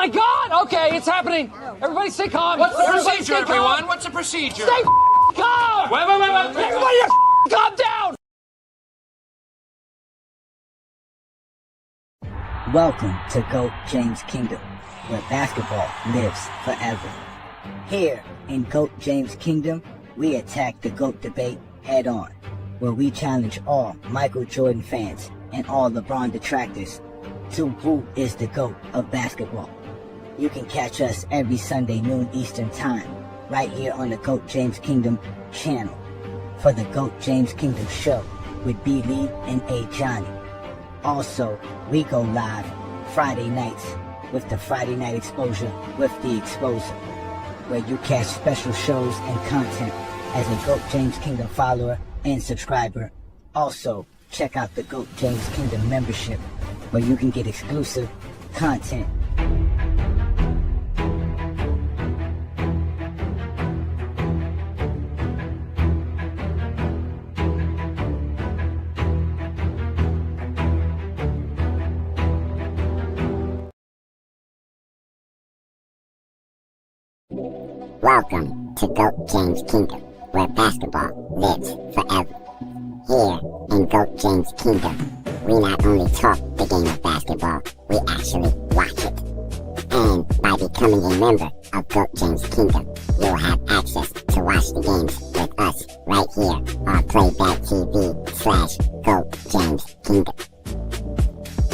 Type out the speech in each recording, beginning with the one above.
my God! Okay, it's happening. Everybody stay calm. What's the Everybody procedure, stay calm. everyone? What's the procedure? Stay calm! Wait. Everybody calm down! Welcome to GOAT James Kingdom, where basketball lives forever. Here in GOAT James Kingdom, we attack the GOAT debate head on, where we challenge all Michael Jordan fans and all LeBron detractors to who is the GOAT of basketball. You can catch us every Sunday noon Eastern Time, right here on the GOAT James Kingdom channel, for the GOAT James Kingdom show with B. Lee and A. Johnny. Also, we go live Friday nights with the Friday Night Exposure with the Exposer, where you catch special shows and content as a GOAT James Kingdom follower and subscriber. Also, check out the GOAT James Kingdom membership, where you can get exclusive content. Welcome to GOAT James Kingdom, where basketball lives forever. Here in GOAT James Kingdom, we not only talk the game of basketball, we actually watch it. And by becoming a member of GOAT James Kingdom, you'll have access to watch the games with us right here on playback.tv/GOAT James Kingdom.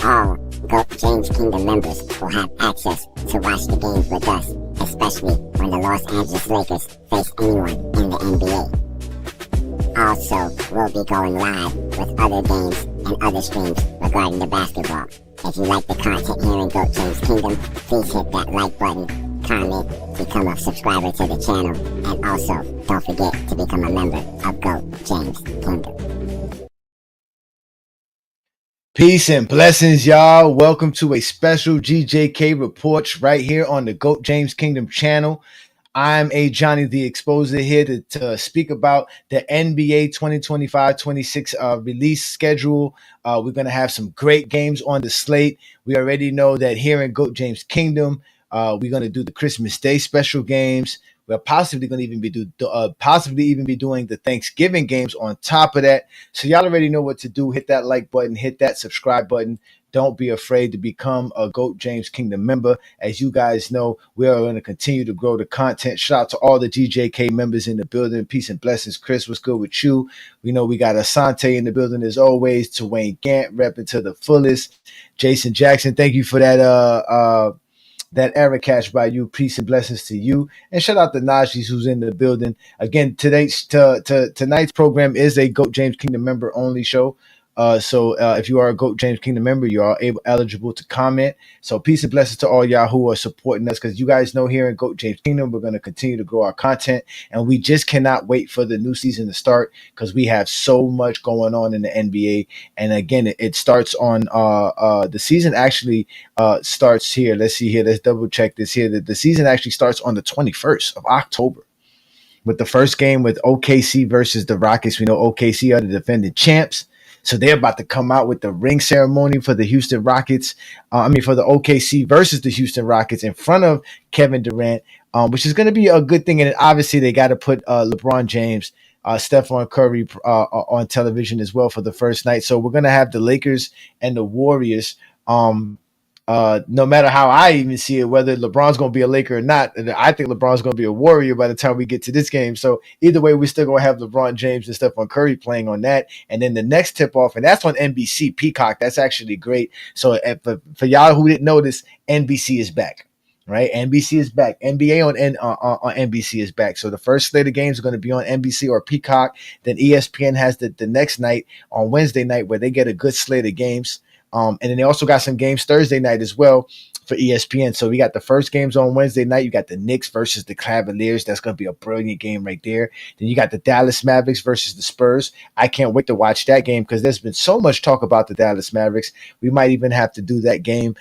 All GOAT James Kingdom members will have access to watch the games with us, especially when the Los Angeles Lakers face anyone in the NBA. Also, we'll be going live with other games and other streams regarding the basketball. If you like the content here in GOAT James Kingdom, please hit that like button, comment, become a subscriber to the channel, and also don't forget to become a member of GOAT James Kingdom. Peace and blessings, y'all. Welcome to a special GJK Reports right here on the GOAT James Kingdom channel. I'm A. Johnny, the Exposer, here to speak about the NBA 2025-26 release schedule. We're going to have some great games on the slate. We already know that here in GOAT James Kingdom, we're going to do the Christmas Day special games. We're possibly going to even be doing the Thanksgiving games on top of that. So y'all already know what to do. Hit that like button, hit that subscribe button. Don't be afraid to become a GOAT James Kingdom member. As you guys know, we are going to continue to grow the content. Shout out to all the GJK members in the building. Peace and blessings. Chris, what's good with you? We know we got Asante in the building as always. To Wayne Gant, repping to the fullest. Jason Jackson, thank you for that error catch by you. Peace and blessings to you. And shout out to Najee, who's in the building. Again, tonight's program is a GOAT James Kingdom member only show. So if you are a GOAT James Kingdom member, you are eligible to comment. So peace and blessings to all y'all who are supporting us, because you guys know here in GOAT James Kingdom, we're going to continue to grow our content, and we just cannot wait for the new season to start, because we have so much going on in the NBA. And again, it starts on the season actually starts here. Let's see here. Let's double check this here. The season actually starts on the 21st of October with the first game with OKC versus the Rockets. We know OKC are the defending champs. So they're about to come out with the ring ceremony for the Houston Rockets. For the OKC versus the Houston Rockets in front of Kevin Durant, which is going to be a good thing. And obviously they got to put LeBron James, Stephon Curry on television as well for the first night. So we're going to have the Lakers and the Warriors. No matter how I even see it, whether LeBron's going to be a Laker or not, I think LeBron's going to be a Warrior by the time we get to this game. So either way, we're still going to have LeBron James and Stephon Curry playing on that. And then the next tip-off, and that's on NBC Peacock. That's actually great. So for y'all who didn't notice, NBC is back. Right, NBC is back. NBA on NBC is back. So the first slate of games are going to be on NBC or Peacock. Then ESPN has the next night on Wednesday night, where they get a good slate of games. And then they also got some games Thursday night as well for ESPN. So we got the first games on Wednesday night. You got the Knicks versus the Cavaliers. That's going to be a brilliant game right there. Then you got the Dallas Mavericks versus the Spurs. I can't wait to watch that game, because there's been so much talk about the Dallas Mavericks. We might even have to do that game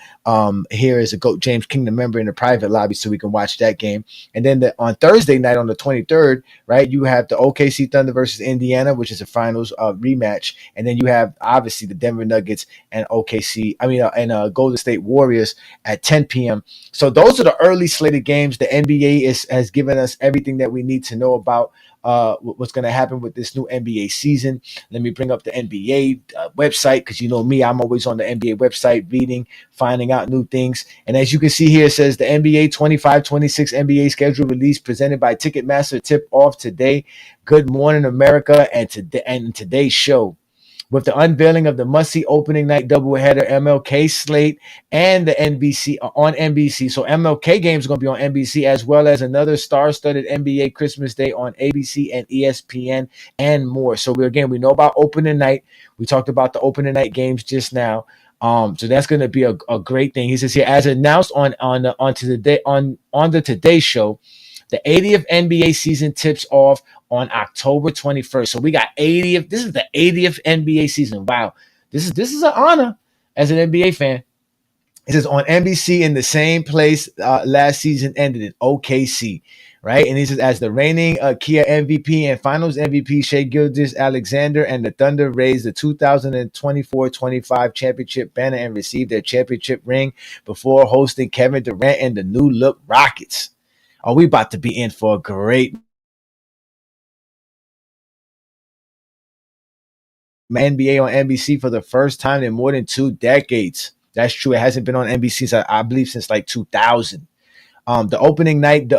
here as a GOAT James Kingdom member in the private lobby, so we can watch that game. And then on Thursday night on the 23rd, right, you have the OKC Thunder versus Indiana, which is a finals rematch. And then you have obviously the Denver Nuggets and Golden State Warriors at 10 p.m. So those are the early slated games. The NBA has given us everything that we need to know about what's going to happen with this new NBA season. Let me bring up the NBA website, because you know me, I'm always on the NBA website reading, finding out new things. And as you can see here, it says the NBA 25-26 NBA schedule release presented by Ticketmaster tip off today. Good morning, America, and today's show, with the unveiling of the must-see opening night doubleheader MLK slate and the NBC on NBC. So MLK games are going to be on NBC, as well as another star-studded NBA Christmas Day on ABC and ESPN and more. So we know about opening night. We talked about the opening night games just now. So that's going to be a great thing. He says here, as announced on the Today Show, the 80th NBA season tips off on October 21st. So we got 80th. This is the 80th NBA season. Wow. This is an honor as an NBA fan. It says on NBC in the same place last season ended in OKC, right? And he says, as the reigning Kia MVP and Finals MVP Shai Gilgeous-Alexander and the Thunder raised the 2024-25 championship banner and received their championship ring before hosting Kevin Durant and the new look Rockets. Are we about to be in for a great NBA on NBC for the first time in more than 2 decades? That's true. It hasn't been on NBC since I believe since like 2000. The opening night,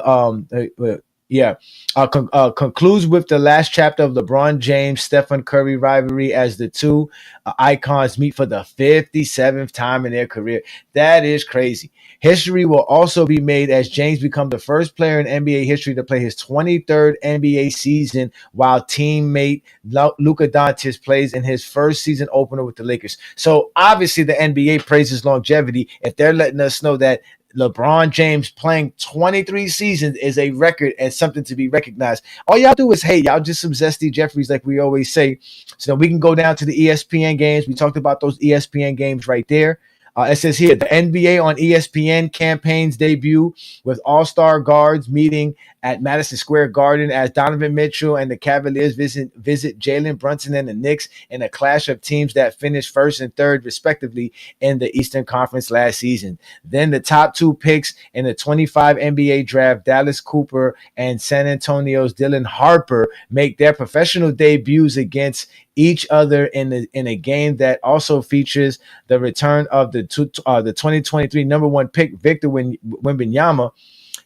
concludes with the last chapter of LeBron James Stephen Curry rivalry as the two icons meet for the 57th time in their career. That is crazy. History will also be made as James becomes the first player in NBA history to play his 23rd NBA season, while teammate Luka Doncic plays in his first season opener with the Lakers. So obviously the NBA praises longevity. If they're letting us know that LeBron James playing 23 seasons is a record and something to be recognized, all y'all do is hate. Y'all just some zesty Jeffries, like we always say. So we can go down to the ESPN games. We talked about those ESPN games right there. It says here, the NBA on ESPN campaigns debut with all-star guards meeting at Madison Square Garden as Donovan Mitchell and the Cavaliers visit Jalen Brunson and the Knicks in a clash of teams that finished first and third, respectively, in the Eastern Conference last season. Then the top 2 picks in the 25 NBA draft, Dallas Cooper and San Antonio's Dylan Harper, make their professional debuts against each other in a game that also features the return of the 2023 number 1 pick Victor Wembanyama.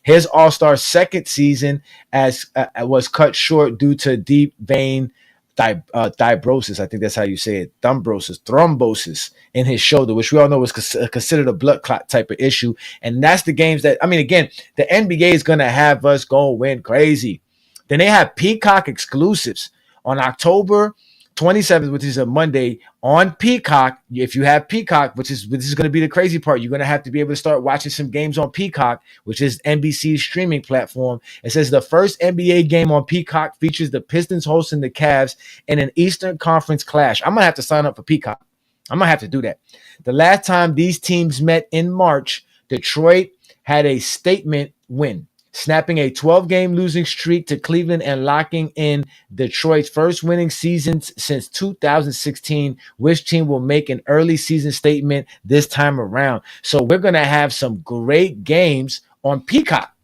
His All-Star second season was cut short due to deep vein thrombosis. I think that's how you say it. Thrombosis in his shoulder, which we all know was considered a blood clot type of issue. And that's the games that, again, the NBA is going to have us going crazy. Then they have Peacock exclusives on October 27th, which is a Monday, on Peacock. If you have Peacock, this is going to be the crazy part, you're going to have to be able to start watching some games on Peacock, which is NBC's streaming platform. It says the first NBA game on Peacock features the Pistons hosting the Cavs in an Eastern Conference clash. I'm going to have to sign up for Peacock. I'm going to have to do that. The last time these teams met in March, Detroit had a statement win, snapping a 12-game losing streak to Cleveland and locking in Detroit's first winning season since 2016. Which team will make an early season statement this time around? So we're going to have some great games on Peacock.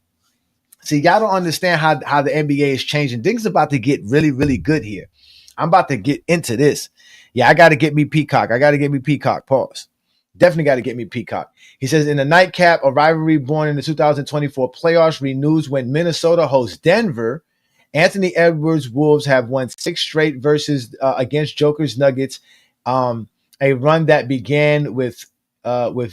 See, y'all don't understand how the NBA is changing. Things are about to get really, really good here. I'm about to get into this. Yeah, I got to get me Peacock. Pause. Definitely got to get me Peacock. He says, in the nightcap, a rivalry born in the 2024 playoffs renews when Minnesota hosts Denver. Anthony Edwards' Wolves have won 6 straight versus against Joker's Nuggets. A run that began with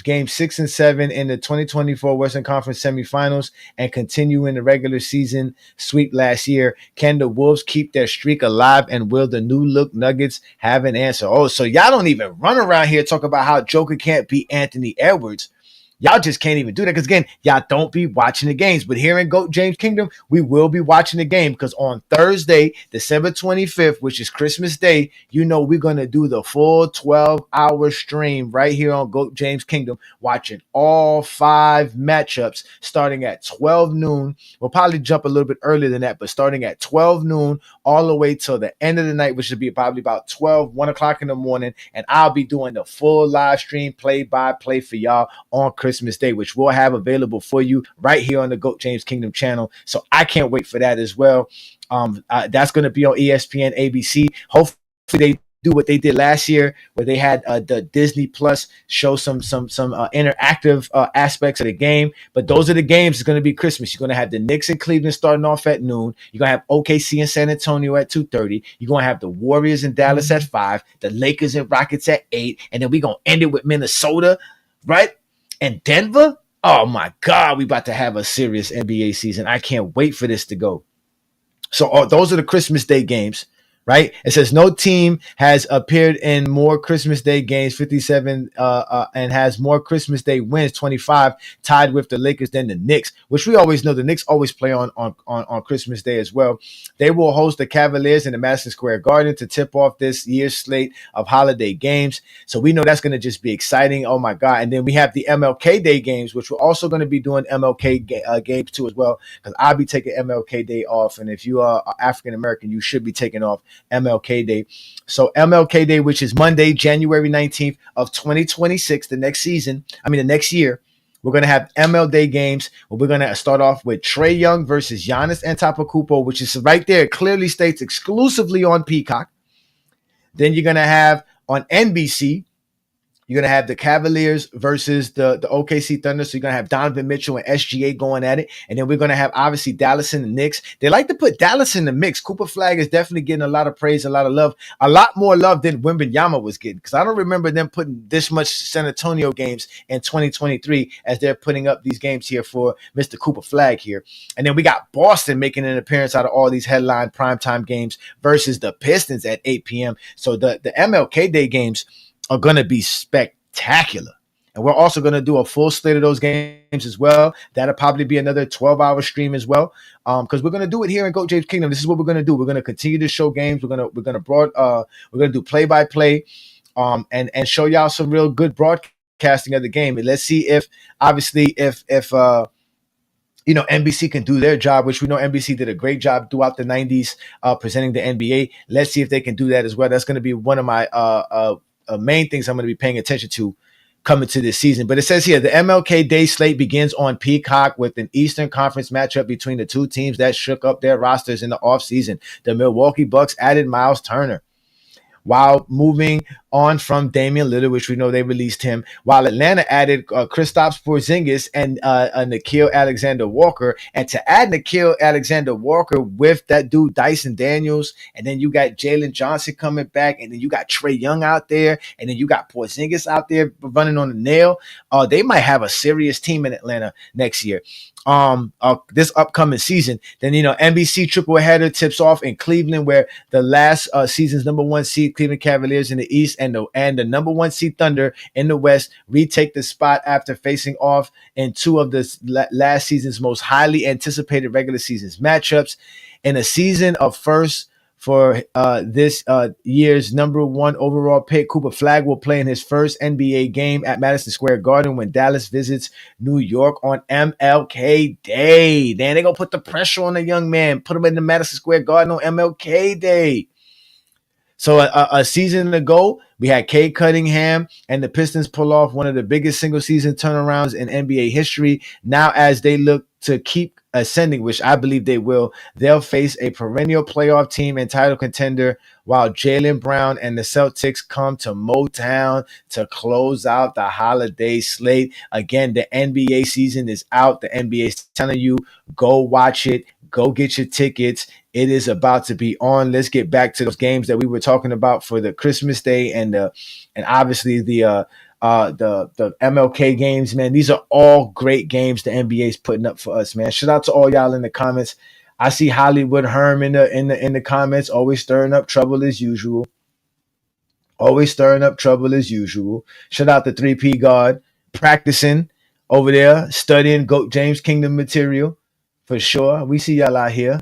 games 6 and 7 in the 2024 Western Conference semifinals and continue in the regular season sweep last year. Can the Wolves keep their streak alive, and will the new look Nuggets have an answer? Oh, so y'all don't even run around here talk about how Joker can't beat Anthony Edwards. Y'all just can't even do that because, again, y'all don't be watching the games. But here in GOAT James Kingdom, we will be watching the game because on Thursday, December 25th, which is Christmas Day, you know we're going to do the full 12-hour stream right here on GOAT James Kingdom, watching all 5 matchups starting at 12 noon. We'll probably jump a little bit earlier than that, but starting at 12 noon all the way till the end of the night, which should be probably about 1 o'clock in the morning. And I'll be doing the full live stream play-by-play for y'all on Christmas Christmas Day, which we'll have available for you right here on the GOAT James Kingdom channel. So I can't wait for that as well. That's going to be on ESPN, ABC. Hopefully they do what they did last year, where they had the Disney Plus show some interactive aspects of the game. But those are the games. It's going to be Christmas. You're going to have the Knicks and Cleveland starting off at noon. You're going to have OKC and San Antonio at 2:30. You're going to have the Warriors and Dallas at 5, the Lakers and Rockets at 8, and then we're going to end it with Minnesota, right? And Denver. Oh my God, we about to have a serious NBA season. I can't wait for this to go. So those are the Christmas Day games. Right? It says no team has appeared in more Christmas Day games, 57, and has more Christmas Day wins, 25, tied with the Lakers than the Knicks, which we always know the Knicks always play on Christmas Day as well. They will host the Cavaliers in the Madison Square Garden to tip off this year's slate of holiday games. So we know that's going to just be exciting. Oh my God. And then we have the MLK Day games, which we're also going to be doing MLK games too as well, because I'll be taking MLK Day off. And if you are African American, you should be taking off MLK Day. So MLK Day, which is Monday, January 19th of 2026, the next year, we're going to have ML Day games where we're going to start off with Trae Young versus Giannis Antetokounmpo, which is right there, clearly states exclusively on Peacock. Then you're going to have on NBC, you're going to have the Cavaliers versus the OKC Thunder. So you're going to have Donovan Mitchell and SGA going at it. And then we're going to have, obviously, Dallas and the Knicks. They like to put Dallas in the mix. Cooper Flag is definitely getting a lot of praise, a lot of love. A lot more love than Wembanyama was getting, because I don't remember them putting this much San Antonio games in 2023 as they're putting up these games here for Mr. Cooper Flag here. And then we got Boston making an appearance out of all these headline primetime games versus the Pistons at 8 p.m. So the MLK Day games are going to be spectacular. And we're also going to do a full slate of those games as well. That'll probably be another 12-hour stream as well, because we're going to do it here in GOAT James Kingdom. This is what we're going to do. We're going to continue to show games. We're going to do play-by-play, and show y'all some real good broadcasting of the game. And let's see if NBC can do their job, which we know NBC did a great job throughout the 90s presenting the NBA. Let's see if they can do that as well. That's going to be one of my main things I'm going to be paying attention to coming to this season. But it says here, the MLK Day slate begins on Peacock with an Eastern Conference matchup between the two teams that shook up their rosters in the offseason. The Milwaukee Bucks added Miles Turner, while moving on from Damian Lillard, which we know they released him, while Atlanta added Kristaps Porzingis and Nickeil Alexander-Walker. And to add Nickeil Alexander-Walker with that dude Dyson Daniels, and then you got Jalen Johnson coming back, and then you got Trae Young out there, and then you got Porzingis out there running on the nail. They might have a serious team in Atlanta next year. This upcoming season. Then NBC triple header tips off in Cleveland, where the last season's number 1 seed Cleveland Cavaliers in the East and the number 1 seed Thunder in the West retake the spot after facing off in 2 of the last season's most highly anticipated regular season's matchups. In a season of first for this year's number 1 overall pick, Cooper Flag will play in his first NBA game at Madison Square Garden when Dallas visits New York on MLK Day. Then they're going to put the pressure on the young man, put him in the Madison Square Garden on MLK Day. So a season ago, we had Cade Cunningham and the Pistons pull off one of the biggest single-season turnarounds in NBA history. Now, as they look to keep ascending, which I believe they will, they'll face a perennial playoff team and title contender, while Jaylen Brown and the Celtics come to Motown to close out the holiday slate. Again, the NBA season is out. The NBA is telling you, go watch it. Go get your tickets. It is about to be on. Let's get back to those games that we were talking about for the Christmas Day and obviously the MLK games, man. These are all great games the NBA is putting up for us, man. Shout out to all y'all in the comments. I see Hollywood Herm in the comments, always stirring up trouble as usual. Always stirring up trouble as usual. Shout out to 3P God practicing over there, studying GOAT James Kingdom material. For sure. We see y'all out here.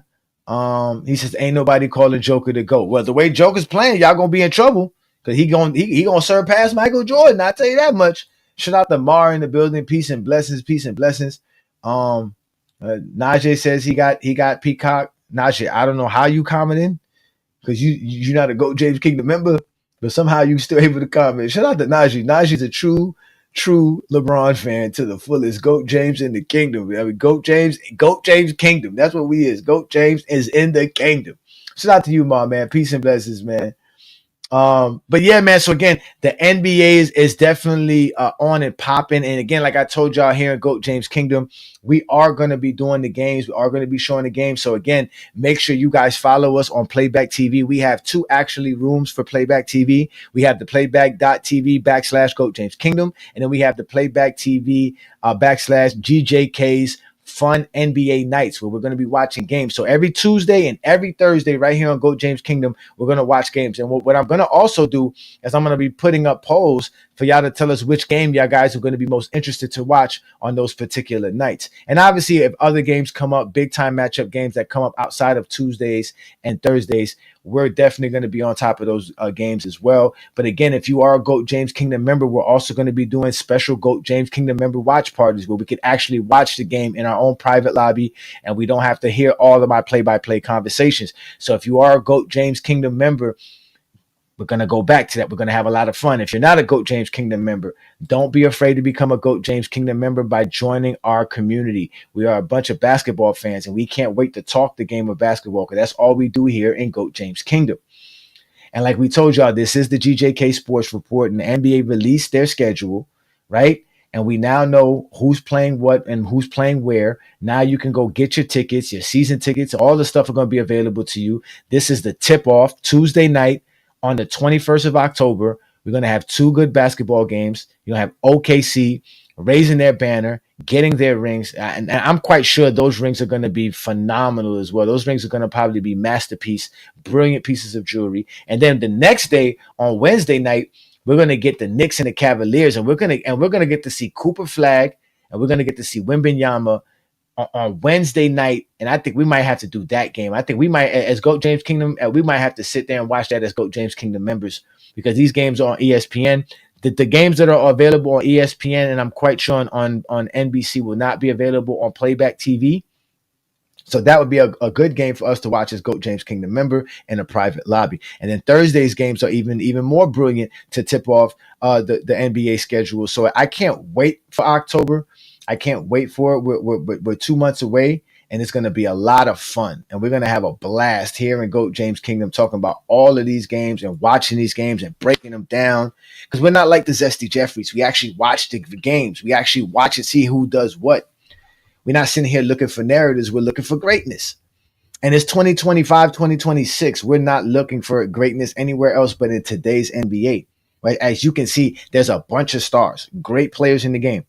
He says, ain't nobody calling Joker the GOAT. Well, the way Joker's playing, y'all gonna be in trouble, because he gonna surpass Michael Jordan. I'll tell you that much. Shout out to Mar in the building. Peace and blessings. Peace and blessings. Najee says he got Peacock. Najee, I don't know how you commenting, because you're not a GOAT James Kingdom member, but somehow you still able to comment. Shout out to Najee. Najee's a true true LeBron fan to the fullest. GOAT James in the kingdom. I mean, GOAT James Kingdom. That's what we is. GOAT James is in the kingdom. Shout out to you, my man. Peace and blessings, man. But yeah, man. So again, the NBA is definitely on and popping. And again, like I told y'all here in GOAT James Kingdom, we are going to be doing the games. We are going to be showing the games. So again, make sure you guys follow us on Playback TV. We have two actually rooms for Playback TV. We have the playback.tv/GOAT James Kingdom. And then we have the Playback TV /GJK's Fun NBA Nights, where we're going to be watching games. So every Tuesday and every Thursday right here on GOAT James Kingdom, we're going to watch games. And what I'm going to also do is I'm going to be putting up polls for y'all to tell us which game y'all guys are going to be most interested to watch on those particular nights. And obviously, if other games come up, big time matchup games that come up outside of Tuesdays and Thursdays, we're definitely going to be on top of those games as well. But again, if you are a GOAT James Kingdom member, we're also going to be doing special GOAT James Kingdom member watch parties where we can actually watch the game in our own private lobby, and we don't have to hear all of my play-by-play conversations. So if you are a GOAT James Kingdom member, we're going to go back to that. We're going to have a lot of fun. If you're not a GOAT James Kingdom member, don't be afraid to become a GOAT James Kingdom member by joining our community. We are a bunch of basketball fans, and we can't wait to talk the game of basketball because that's all we do here in GOAT James Kingdom. And like we told y'all, this is the GJK Sports Report, and the NBA released their schedule, right? And we now know who's playing what and who's playing where. Now you can go get your tickets, your season tickets. All the stuff are going to be available to you. This is the tip-off Tuesday night on the 21st of October. We're going to have two good basketball games. You're going to have OKC raising their banner, getting their rings. And I'm quite sure those rings are going to be phenomenal as well. Those rings are going to probably be masterpiece, brilliant pieces of jewelry. And then the next day on Wednesday night, we're going to get the Knicks and the Cavaliers, and we're going to get to see Cooper Flag, and we're going to get to see Wembanyama on Wednesday night. And I think we might have to do that game. I think we might, as GOAT James Kingdom, we might have to sit there and watch that as GOAT James Kingdom members, because these games are on ESPN. The games that are available on ESPN, and I'm quite sure on NBC, will not be available on Playback TV. So that would be a good game for us to watch as GOAT James Kingdom member in a private lobby. And then Thursday's games are even more brilliant to tip off the NBA schedule. So I can't wait for October. I can't wait for it. We're 2 months away, and it's going to be a lot of fun. And we're going to have a blast here in GOAT James Kingdom talking about all of these games and watching these games and breaking them down. Because we're not like the Zesty Jeffries. We actually watch the games. We actually watch and see who does what. We're not sitting here looking for narratives. We're looking for greatness. And it's 2025, 2026. We're not looking for greatness anywhere else but in today's NBA. Right? As you can see, there's a bunch of stars, great players in the game.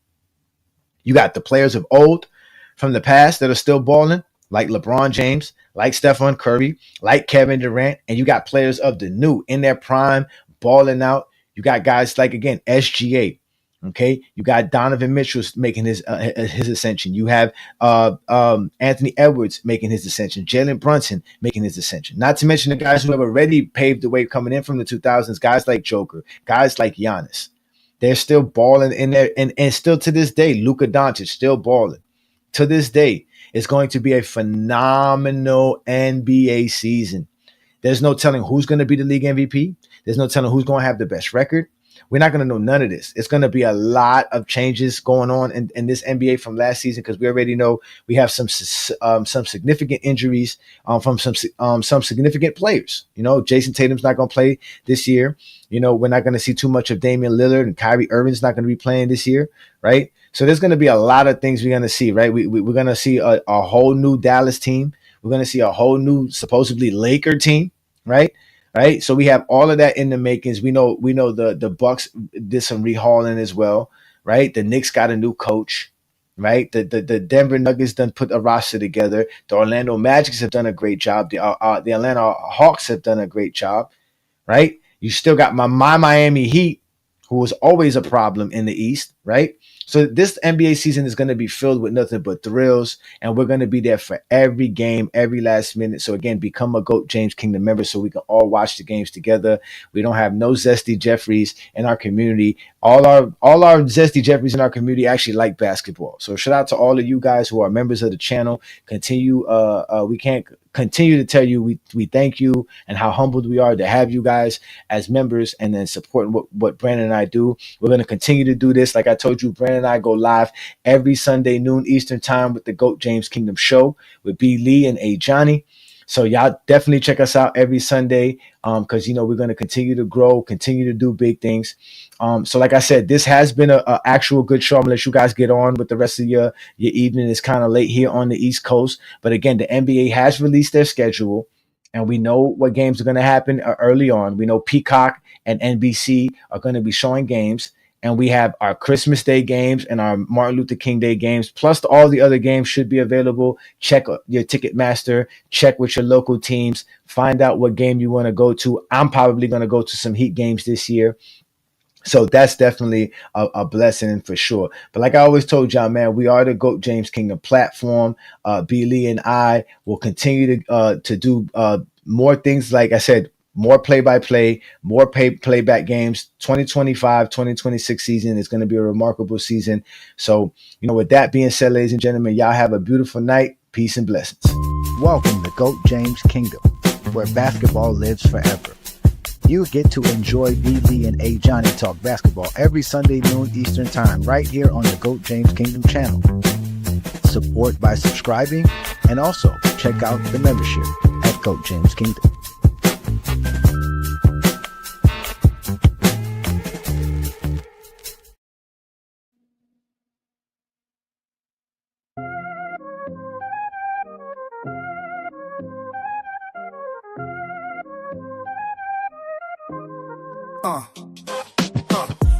You got the players of old from the past that are still balling, like LeBron James, like Stephen Curry, like Kevin Durant. And you got players of the new in their prime, balling out. You got guys like, again, SGA. Okay, you got Donovan Mitchell making his ascension. You have Anthony Edwards making his ascension. Jalen Brunson making his ascension. Not to mention the guys who have already paved the way coming in from the 2000s. Guys like Joker, guys like Giannis. They're still balling in there, and still to this day, Luka Doncic still balling. To this day, it's going to be a phenomenal NBA season. There's no telling who's going to be the league MVP. There's no telling who's going to have the best record. We're not going to know none of this. It's going to be a lot of changes going on in this NBA from last season, because we already know we have some significant injuries from some significant players. You know, Jason Tatum's not going to play this year. You know, we're not going to see too much of Damian Lillard, and Kyrie Irving's not going to be playing this year, right? So there's going to be a lot of things we're going to see, right? We're going to see a whole new Dallas team. We're going to see a whole new supposedly Laker team, right? Right, so we have all of that in the makings. We know the Bucks did some rehauling as well, right? The Knicks got a new coach, right? The Denver Nuggets done put a roster together. The Orlando Magic have done a great job. The Atlanta Hawks have done a great job, right? You still got my Miami Heat, who was always a problem in the East, right? So this NBA season is going to be filled with nothing but thrills, and we're going to be there for every game, every last minute. So again, become a GOAT James Kingdom member so we can all watch the games together. We don't have no Zesty Jeffries in our community. All our Zesty Jeffries in our community actually like basketball. So shout out to all of you guys who are members of the channel. Continue. We can't continue to tell you we thank you and how humbled we are to have you guys as members and then supporting what Brandon and I do. We're going to continue to do this. Like I told you, Brandon and I go live every Sunday noon Eastern time with the GOAT James Kingdom show with B. Lee and A. Johnny. So y'all definitely check us out every Sunday because, we're going to continue to grow, continue to do big things. So like I said, this has been a actual good show. I'm going to let you guys get on with the rest of your evening. It's kind of late here on the East Coast. But again, the NBA has released their schedule and we know what games are going to happen early on. We know Peacock and NBC are going to be showing games. And we have our Christmas Day games and our Martin Luther King Day games, plus all the other games should be available. Check your Ticketmaster, check with your local teams, find out what game you want to go to. I'm probably going to go to some Heat games this year. So that's definitely a blessing for sure. But like I always told y'all, man, we are the GOAT James Kingdom platform. B. Lee and I will continue to do more things. Like I said, more play-by-play, more playback games. 2025-2026 season is going to be a remarkable season. So, with that being said, ladies and gentlemen, y'all have a beautiful night. Peace and blessings. Welcome to GOAT James Kingdom, where basketball lives forever. You get to enjoy BB and A. Johnny talk basketball every Sunday noon Eastern time right here on the GOAT James Kingdom channel. Support by subscribing and also check out the membership at GOAT James Kingdom.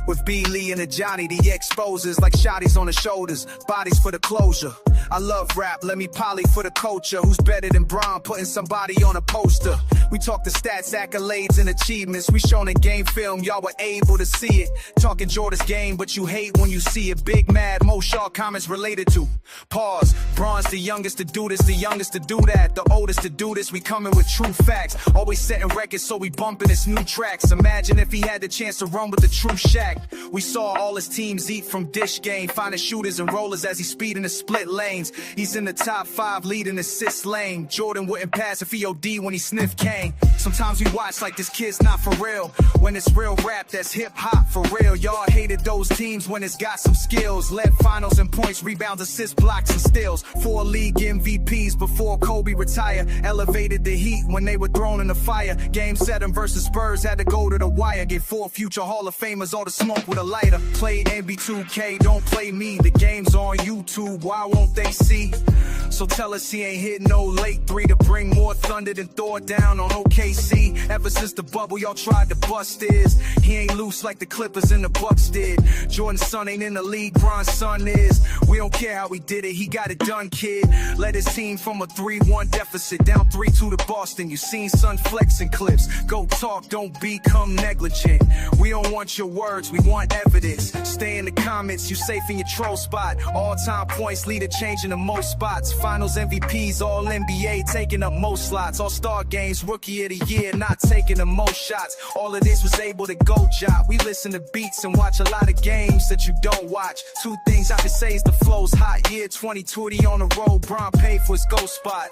With B. Lee and a Johnny, the exposes like shotties on the shoulders, bodies for the closure. I love rap, let me poly for the culture. Who's better than Braun, putting somebody on a poster? We talk the stats, accolades, and achievements. We shown in game film, y'all were able to see it. Talking Jordan's game, but you hate when you see it. Big mad, most Shaw comments related to. Pause, Braun's the youngest to do this, the youngest to do that, the oldest to do this. We coming with true facts, always setting records, so we bumping his new tracks. Imagine if he had the chance to run with the true Shaq. We saw all his teams eat from dish game, finding shooters and rollers as he speed in the split lanes. He's in the top 5 leading assist lane. Jordan wouldn't pass if he OD when he sniffed cane. Sometimes we watch like this kid's not for real. When it's real rap, that's hip hop for real. Y'all hated those teams when it's got some skills. Led finals in points, rebounds, assists, blocks, and steals. 4 league MVPs before Kobe retired. Elevated the Heat when they were thrown in the fire. Game 7 versus Spurs had to go to the wire. Gave 4 future Hall of Famers all the smoke with a lighter. Play NB2K, don't play me. The game's on YouTube, why won't they see? So tell us he ain't hit no late 3 to bring more thunder than Thor down on OKC. Ever since the bubble y'all tried to bust is. He ain't loose like the Clippers and the Bucks did. Jordan's son ain't in the league, Bron's son is. We don't care how he did it, he got it done, kid. Led his team from a 3-1 deficit down 3-2 to Boston. You seen son flexing clips. Go talk, don't become negligent. We don't want your words, we want evidence. Stay in the comments, you safe in your troll spot. All-time points, leader changing the most spots. Finals MVPs, all NBA, taking up most slots. All-star games, rookie of the year, not taking the most shots. All of this was able to go job. We listen to beats and watch a lot of games that you don't watch. 2 things I can say is the flow's hot. Year 2020 on the road, Bron paid for his ghost spot.